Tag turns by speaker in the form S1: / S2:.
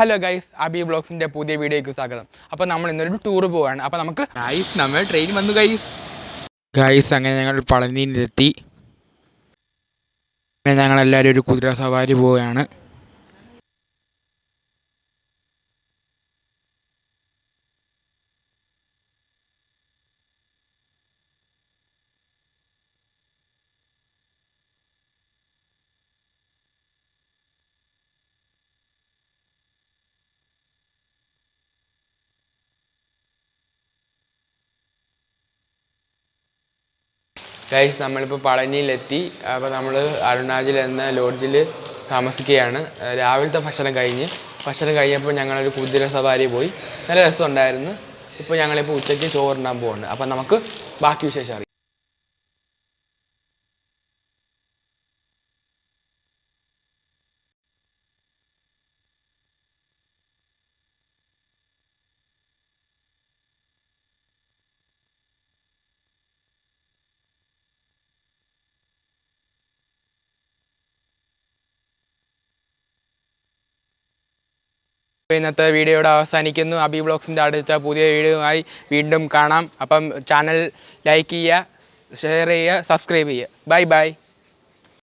S1: Hello guys, Abi ബ്ലോഗ്സിൻ്റെ പുതിയ വീഡിയോയ്ക്ക് സ്വാഗതം. അപ്പോൾ നമ്മൾ ഇന്നൊരു ടൂർ പോവുകയാണ്. അപ്പോൾ നമുക്ക് നമ്മൾ ട്രെയിൻ വന്നു ഗൈസ് അങ്ങനെ ഞങ്ങൾ പളനിയിലെത്തി. ഞങ്ങളെല്ലാവരും ഒരു കുതിര സവാരി പോവുകയാണ്. ഗൈസ് നമ്മളിപ്പോൾ പളനിയിലെത്തി. അപ്പോൾ നമ്മൾ അരുണാചൽ എന്ന ലോഡ്ജിൽ താമസിക്കുകയാണ്. രാവിലത്തെ ഭക്ഷണം കഴിഞ്ഞപ്പോൾ ഞങ്ങളൊരു കുതിര സവാരി പോയി. നല്ല രസമുണ്ടായിരുന്നു. ഇപ്പോൾ ഞങ്ങളിപ്പോൾ ഉച്ചയ്ക്ക് ചോറുണ്ടാൻ പോകുന്നുണ്ട്. അപ്പോൾ നമുക്ക് ബാക്കി വിശേഷം അറിയാം. ഇന്നത്തെ വീഡിയോയുടെ അവസാനിക്കുന്നു. അബി ബ്ലോഗ്സിൻ്റെ അടുത്ത പുതിയ വീഡിയോയുമായി വീണ്ടും കാണാം. അപ്പം ചാനൽ ലൈക്ക് ചെയ്യുക, ഷെയർ ചെയ്യുക, സബ്സ്ക്രൈബ് ചെയ്യുക. Bye bye.